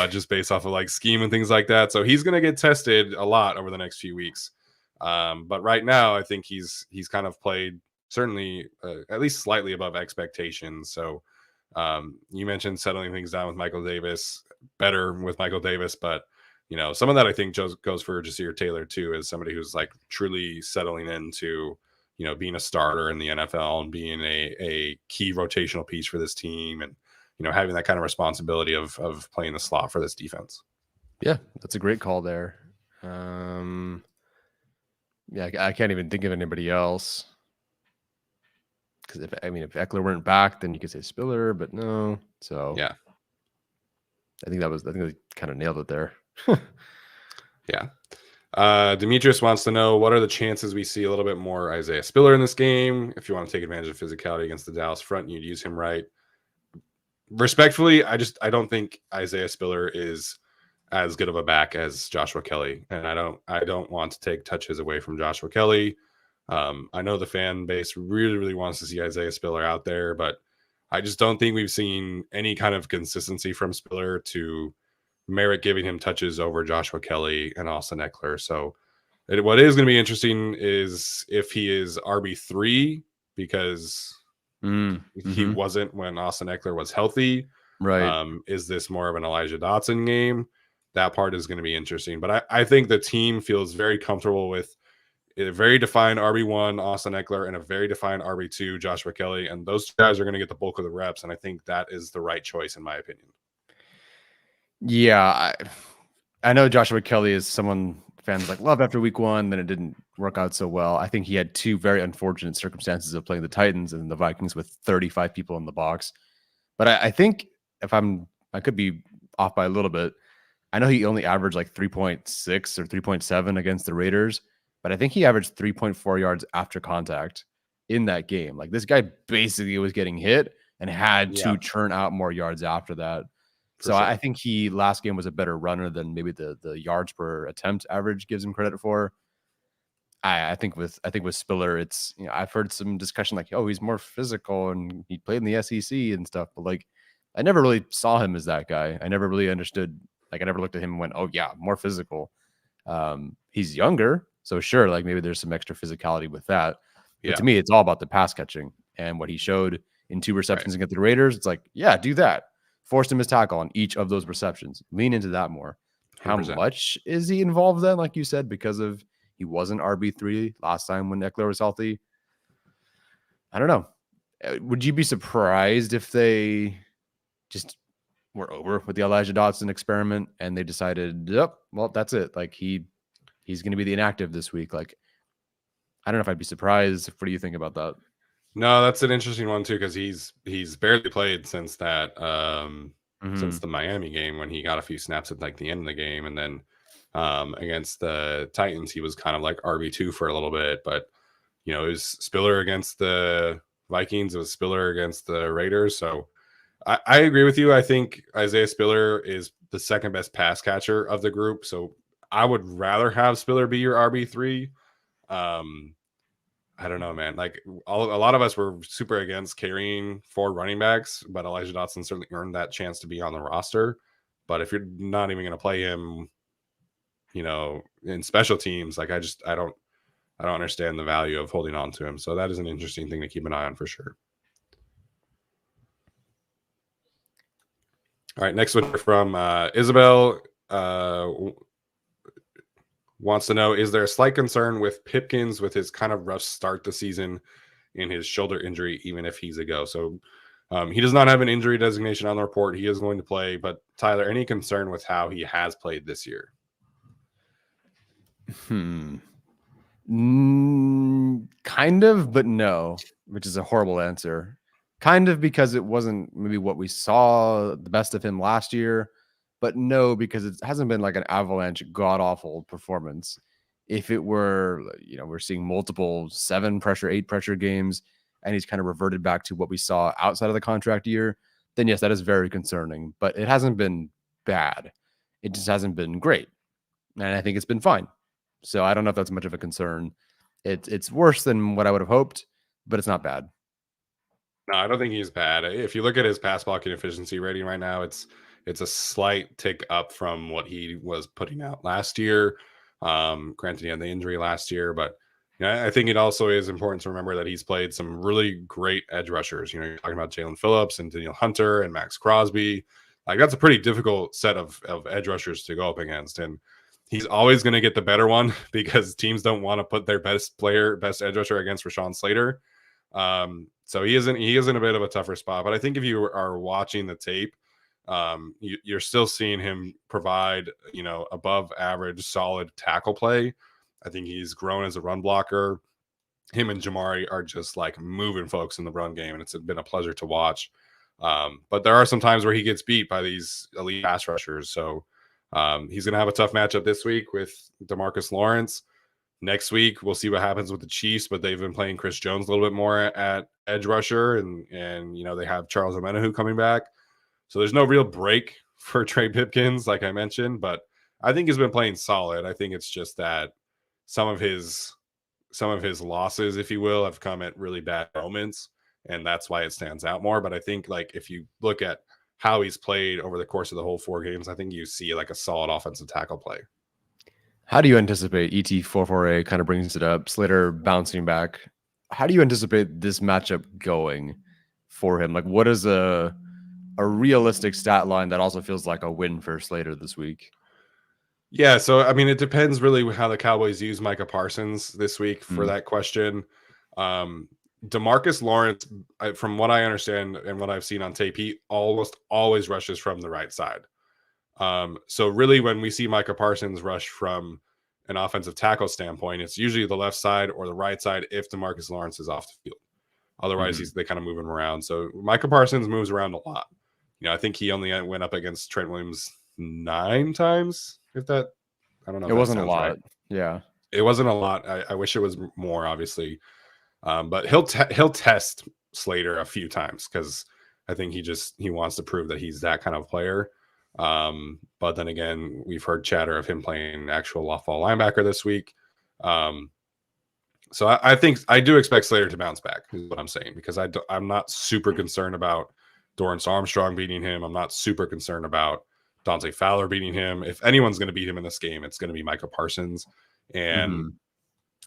just based off of like scheme and things like that. So he's going to get tested a lot over the next few weeks. But right now, I think he's kind of played certainly at least slightly above expectations. So you mentioned settling things down with Michael Davis, better with Michael Davis, but some of that I think goes for Jasir Taylor too, as somebody who's like truly settling into being a starter in the NFL and being a key rotational piece for this team, and having that kind of responsibility of playing the slot for this defense. Yeah, that's a great call there. Yeah, I can't even think of anybody else. Because if Eckler weren't back, then you could say Spiller, but no. So yeah, I think they kind of nailed it there. Yeah. Demetrius wants to know, what are the chances we see a little bit more Isaiah Spiller in this game? If you want to take advantage of physicality against the Dallas front, you'd use him right. Respectfully, I don't think Isaiah Spiller is as good of a back as Joshua Kelly, and I don't want to take touches away from Joshua Kelly. I know the fan base really, really wants to see Isaiah Spiller out there, but I just don't think we've seen any kind of consistency from Spiller to merit giving him touches over Joshua Kelly and Austin Eckler. So what is going to be interesting is if he is RB3, because he wasn't when Austin Eckler was healthy. Right. Is this more of an Elijah Dotson game? That part is going to be interesting. But I think the team feels very comfortable with a very defined RB1, Austin Eckler, and a very defined RB2, Joshua Kelly. And those guys are going to get the bulk of the reps. And I think that is the right choice, in my opinion. Yeah, I know Joshua Kelly is someone fans like love after week one, then it didn't work out so well. I think he had two very unfortunate circumstances of playing the Titans and the Vikings with 35 people in the box. But I think I could be off by a little bit. I know he only averaged like 3.6 or 3.7 against the Raiders, but I think he averaged 3.4 yards after contact in that game. Like, this guy basically was getting hit and had to churn out more yards after that. So I think last game was a better runner than maybe the yards per attempt average gives him credit for. I think with Spiller, it's, I've heard some discussion like, oh, he's more physical and he played in the SEC and stuff, but like, I never really saw him as that guy. I never really understood. Like, I never looked at him and went, oh yeah, more physical. He's younger, so sure, like maybe there's some extra physicality with that. But to me, it's all about the pass catching and what he showed in 2 receptions against the Raiders. It's like, yeah, do that. Forced him his tackle on each of those receptions. Lean into that more. 100%. How much is he involved then, like you said, because of he wasn't RB3 last time when Eckler was healthy? I don't know. Would you be surprised if they just were over with the Elijah Dotson experiment and they decided, yep, well, that's it. Like, he's going to be the inactive this week. Like, I don't know if I'd be surprised. What do you think about that? No, that's an interesting one too, because he's barely played since that since the Miami game, when he got a few snaps at like the end of the game, and then against the Titans he was kind of like RB2 for a little bit. But it was Spiller against the Vikings, it was Spiller against the Raiders. So I agree with you. I think Isaiah Spiller is the second best pass catcher of the group. So I would rather have Spiller be your RB3. I don't know, man. Like, a lot of us were super against carrying 4 running backs, but Elijah Dotson certainly earned that chance to be on the roster. But if you're not even going to play him, in special teams, like, I don't understand the value of holding on to him. So that is an interesting thing to keep an eye on for sure. All right, next one from Isabel. Wants to know, is there a slight concern with Pipkins with his kind of rough start the season in his shoulder injury, even if he's a go? So he does not have an injury designation on the report. He is going to play. But Tyler, any concern with how he has played this year? Kind of, but no, which is a horrible answer. kind of because it wasn't maybe what we saw the best of him last year, but no, because it hasn't been like an avalanche god awful performance. If it were, we're seeing multiple 7 pressure, 8 pressure games, and he's kind of reverted back to what we saw outside of the contract year, then yes, that is very concerning. But it hasn't been bad. It just hasn't been great. And I think it's been fine. So I don't know if that's much of a concern. It's worse than what I would have hoped, but it's not bad. No, I don't think he's bad. If you look at his pass blocking efficiency rating right now, it's a slight tick up from what he was putting out last year. Granted, he had the injury last year, but I think it also is important to remember that he's played some really great edge rushers. You're talking about Jalen Phillips and Daniel Hunter and Max Crosby. Like, that's a pretty difficult set of edge rushers to go up against. And he's always going to get the better one because teams don't want to put their best edge rusher against Rashawn Slater. So he is in a bit of a tougher spot. But I think if you are watching the tape, you're still seeing him provide, above average, solid tackle play. I think he's grown as a run blocker. Him and Jamari are just like moving folks in the run game, and it's been a pleasure to watch. But there are some times where he gets beat by these elite pass rushers. So he's going to have a tough matchup this week with DeMarcus Lawrence. Next week, we'll see what happens with the Chiefs, but they've been playing Chris Jones a little bit more at edge rusher, and they have Charles Omenihu coming back. So there's no real break for Trey Pipkins, like I mentioned, but I think he's been playing solid. I think it's just that some of his losses, if you will, have come at really bad moments, and that's why it stands out more. But I think, like, if you look at how he's played over the course of the whole 4 games, I think you see like a solid offensive tackle play. How do you anticipate ET44A kind of brings it up, Slater bouncing back? How do you anticipate this matchup going for him? Like, what is a realistic stat line that also feels like a win for Slater this week? Yeah, so I mean, it depends really how the Cowboys use Micah Parsons this week for that question. DeMarcus Lawrence, from what I understand and what I've seen on tape, he almost always rushes from the right side. So really, when we see Micah Parsons rush from an offensive tackle standpoint, it's usually the left side or the right side if DeMarcus Lawrence is off the field. Otherwise, they kind of move him around. So Micah Parsons moves around a lot. I think he only went up against Trent Williams 9 times. If that, I don't know. It wasn't a lot. Right. Yeah, it wasn't a lot. I wish it was more, obviously. But he'll test Slater a few times because I think he wants to prove that he's that kind of player. But then again, we've heard chatter of him playing actual off-ball linebacker this week. So I think I do expect Slater to bounce back, is what I'm saying, because I'm not super concerned about Dorrance Armstrong beating him. I'm not super concerned about Dante Fowler beating him. If anyone's going to beat him in this game, it's going to be Micah Parsons. And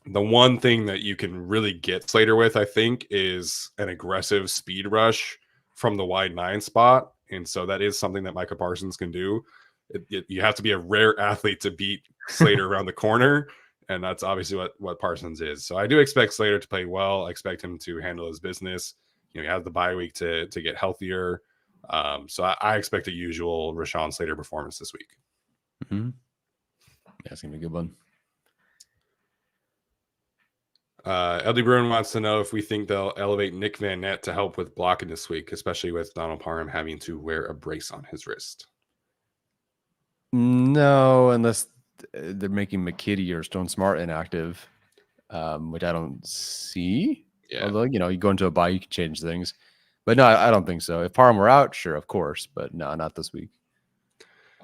the one thing that you can really get Slater with, I think, is an aggressive speed rush from the wide 9 spot. And so that is something that Micah Parsons can do. You have to be a rare athlete to beat Slater around the corner. And that's obviously what Parsons is. So I do expect Slater to play well. I expect him to handle his business. He has the bye week to get healthier. So I expect a usual Rashawn Slater performance this week. Yeah, it's going to be a good one. LD Bruin wants to know if we think they'll elevate Nick Van Nett to help with blocking this week, especially with Donald Parham having to wear a brace on his wrist. No, unless they're making McKitty or Stone Smart inactive, which I don't see. Yeah. Although, you go into a bye, you can change things. But no, I don't think so. If Parham were out, sure, of course. But no, not this week.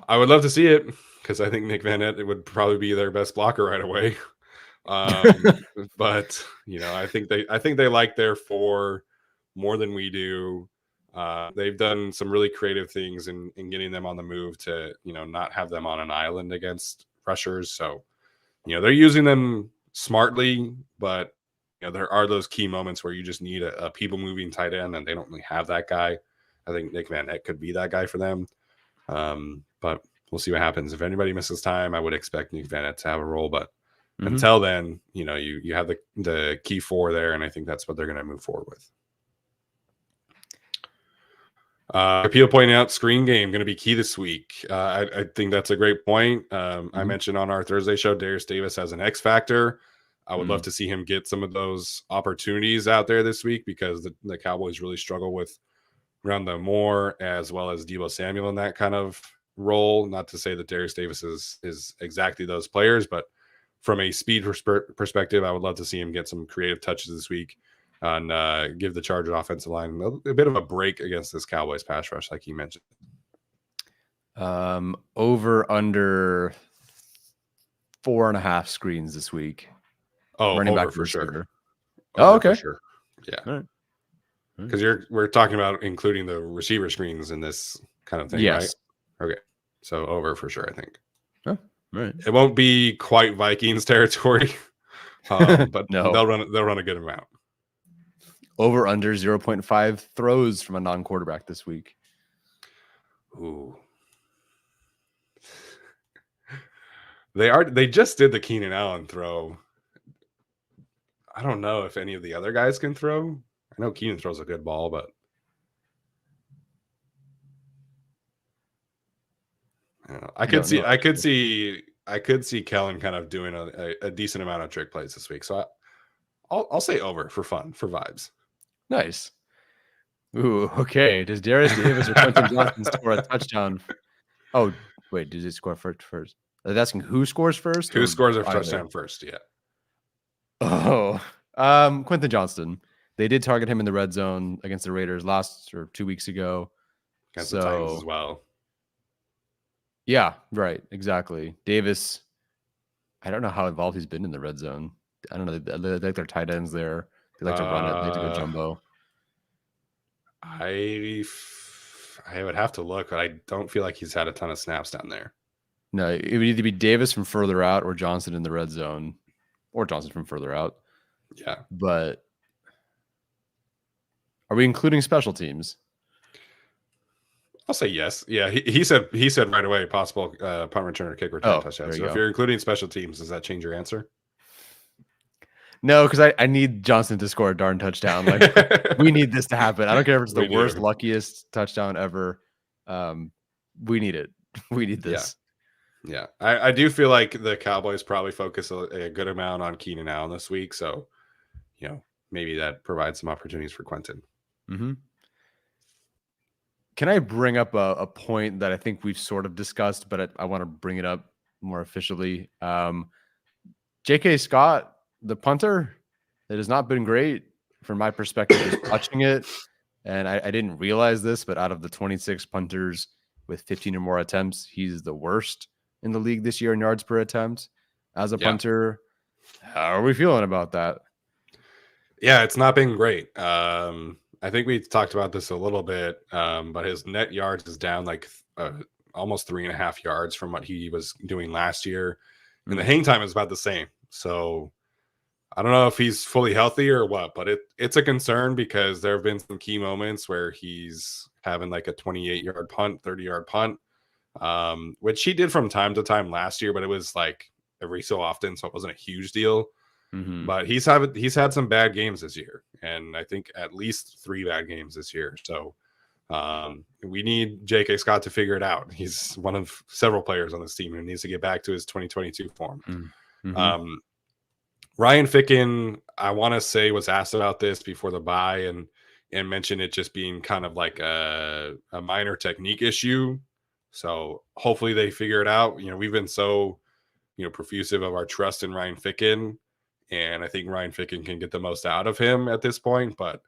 I would love to see it because I think Nick Van Nett would probably be their best blocker right away. But I think they like their 4 more than we do. They've done some really creative things in getting them on the move to not have them on an island against rushers. So they're using them smartly, but there are those key moments where you just need a people moving tight end, and they don't really have that guy. I think Nick Van Nett could be that guy for them. But we'll see what happens. If anybody misses time, I would expect Nick Van Nett to have a role, but until then, you have the key 4 there, and I think that's what they're going to move forward with. Appeal pointing out screen game going to be key this week. I think that's a great point. I mentioned on our Thursday show, Darius Davis has an X factor. I would love to see him get some of those opportunities out there this week because the Cowboys really struggle with Rondo Moore as well as Deebo Samuel in that kind of role. Not to say that Darius Davis is exactly those players, but from a speed perspective, I would love to see him get some creative touches this week and give the Chargers offensive line a bit of a break against this Cowboys pass rush, like you mentioned. Over under 4.5 screens this week. Oh, running over back for sure. Oh, okay. For sure. Yeah. Because we're talking about including the receiver screens in this kind of thing, yes. Right? Okay. So over for sure, I think. Oh, right. It won't be quite Vikings territory, but no. they'll run a good amount. Over under 0.5 throws from a non-quarterback this week. Ooh. They just did the Keenan Allen throw. I don't know if any of the other guys can throw. I know Keenan throws a good ball, but I could see Kellen kind of doing a decent amount of trick plays this week. So I'll say over for fun, for vibes. Nice. Ooh, okay. Does Darius Davis or Quentin Johnson score a touchdown? Oh, wait, does he score first? Are they asking who scores first? Who scores a touchdown first? Yeah. Oh, Quentin Johnston. They did target him in the red zone against the Raiders 2 weeks ago. Against the Titans as well. Yeah, right. Exactly. Davis, I don't know how involved he's been in the red zone. I don't know. They like their tight ends there. They like to run it. They like to go jumbo. I would have to look, but I don't feel like he's had a ton of snaps down there. No, it would either be Davis from further out or Johnson in the red zone, or Johnson from further out. Yeah. But are we including special teams? I'll say yes. Yeah, he said right away possible punt return or kick return touchdown. So if you're including special teams, does that change your answer? No, because I need Johnson to score a darn touchdown. Like we need this to happen. I don't care if it's the worst, luckiest touchdown ever. We need it. We need this. Yeah. I do feel like the Cowboys probably focus a good amount on Keenan Allen this week. So, maybe that provides some opportunities for Quentin. Mm-hmm. Can I bring up a point that I think we've sort of discussed, but I want to bring it up more officially? J.K. Scott, the punter, it has not been great from my perspective just watching it. And I didn't realize this, but out of the 26 punters with 15 or more attempts, he's the worst in the league this year in yards per attempt as a punter. How are we feeling about that? Yeah, it's not been great. I think we talked about this a little bit, but his net yards is down like almost 3.5 yards from what he was doing last year. And the hang time is about the same. So I don't know if he's fully healthy or what, but it's a concern because there have been some key moments where he's having like a 28-yard punt, 30-yard punt, which he did from time to time last year, but it was like every so often, so it wasn't a huge deal. Mm-hmm. But he's had some bad games this year, and I think at least 3 bad games this year. So we need J.K. Scott to figure it out. He's one of several players on this team who needs to get back to his 2022 form. Mm-hmm. Ryan Ficken, I want to say, was asked about this before the bye and mentioned it just being kind of like a minor technique issue. So hopefully they figure it out. We've been so profusive of our trust in Ryan Ficken. And I think Ryan Ficken can get the most out of him at this point. But,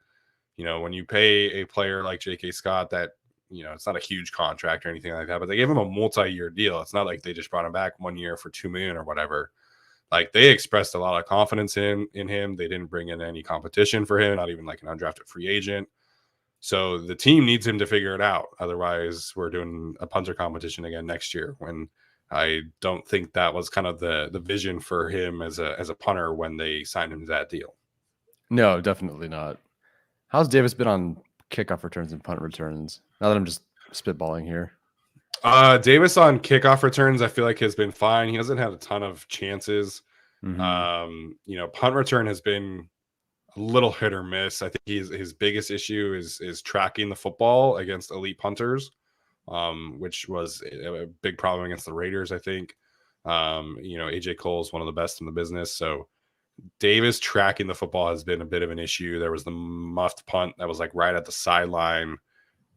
when you pay a player like J.K. Scott that, it's not a huge contract or anything like that, but they gave him a multi-year deal. It's not like they just brought him back 1 year for $2 million or whatever. Like they expressed a lot of confidence in him. They didn't bring in any competition for him, not even like an undrafted free agent. So the team needs him to figure it out. Otherwise, we're doing a punter competition again next year when I don't think that was kind of the vision for him as a punter when they signed him to that deal. No, definitely not. How's Davis been on kickoff returns and punt returns? Now that I'm just spitballing here. Davis on kickoff returns, I feel like has been fine. He hasn't had a ton of chances. Mm-hmm. Punt return has been a little hit or miss. I think his biggest issue is tracking the football against elite punters. Which was a big problem against the Raiders, I think. AJ Cole is one of the best in the business, so Davis tracking the football has been a bit of an issue. There was the muffed punt that was like right at the sideline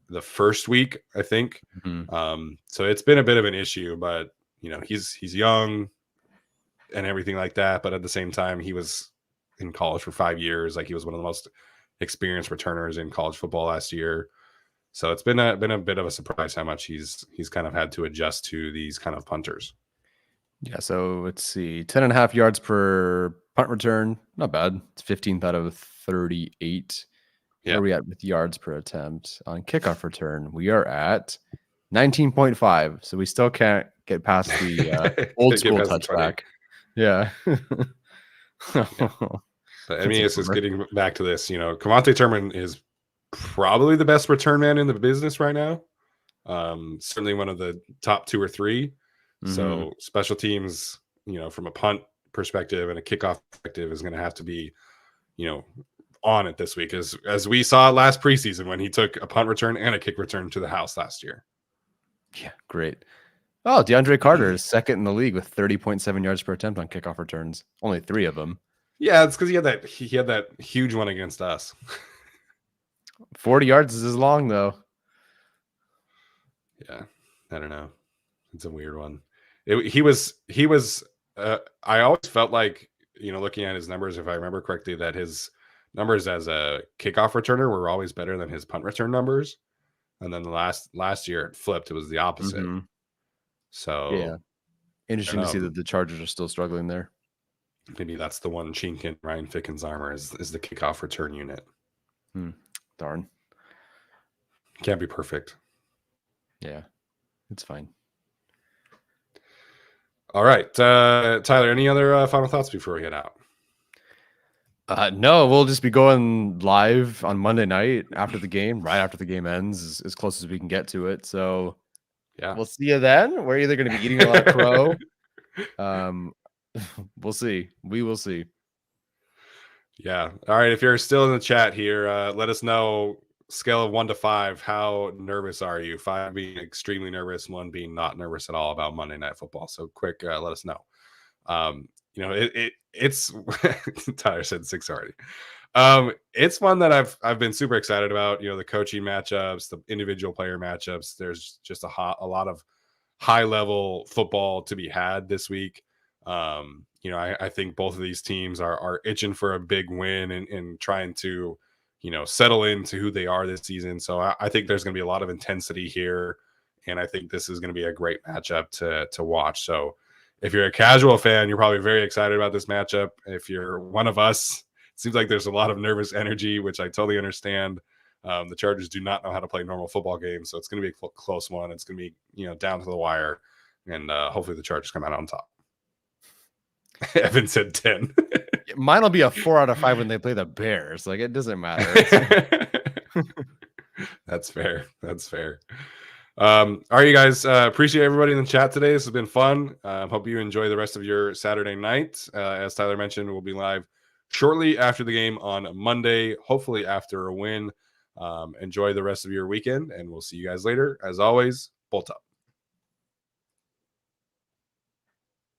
the first week, I think. So it's been a bit of an issue, but he's young and everything like that. But at the same time, he was in college for 5 years. Like, he was one of the most experienced returners in college football last year. So it's been a bit of a surprise how much he's kind of had to adjust to these kind of punters. Yeah, so let's see. 10.5 yards per punt return. Not bad. It's 15th out of 38. Yeah. Where are we at with yards per attempt? On kickoff return, we are at 19.5. So we still can't get past the old school touchback. Yeah. But I mean, it's just getting back to this. Kavonte Turman is probably the best return man in the business right now. Certainly one of the top 2 or 3. So special teams, from a punt perspective and a kickoff perspective, is going to have to be, on it this week, as we saw last preseason when he took a punt return and a kick return to the house last year. Yeah, great. Oh, DeAndre Carter is second in the league with 30.7 yards per attempt on kickoff returns. Only 3 of them. Yeah, it's because he had that huge one against us. 40 yards is as long though. Yeah, I don't know. It's a weird one. He was. I always felt like, looking at his numbers, if I remember correctly, that his numbers as a kickoff returner were always better than his punt return numbers. And then the last year it flipped. It was the opposite. So yeah, interesting to see that the Chargers are still struggling there. Maybe that's the one chink in Ryan Ficken's armor is the kickoff return unit. Darn. Can't be perfect. Yeah, it's fine. All right. Tyler, any other final thoughts before we head out? No, we'll just be going live on Monday night after the game, right after the game ends, as close as we can get to it. So yeah, we'll see you then. We're either going to be eating a lot of crow. We'll see. We will see. Yeah. All right. If you're still in the chat here, let us know, scale of 1 to 5. How nervous are you? 5 being extremely nervous, 1 being not nervous at all about Monday Night Football. So quick, let us know. It's Tyler said 6 already. It's one that I've been super excited about. The coaching matchups, the individual player matchups. There's just a lot of high level football to be had this week. I think both of these teams are itching for a big win and trying to, settle into who they are this season. So I think there's going to be a lot of intensity here, and I think this is going to be a great matchup to watch. So if you're a casual fan, you're probably very excited about this matchup. If you're one of us, it seems like there's a lot of nervous energy, which I totally understand. The Chargers do not know how to play normal football games, so it's going to be a close one. It's going to be, down to the wire, and hopefully the Chargers come out on top. Evan said 10. Mine will be a 4 out of 5 when they play the Bears. Like, it doesn't matter. That's fair. All right, you guys. Appreciate everybody in the chat today. This has been fun. Hope you enjoy the rest of your Saturday night. As Tyler mentioned, we'll be live shortly after the game on Monday, hopefully after a win. Enjoy the rest of your weekend, and we'll see you guys later. As always, Bolt up.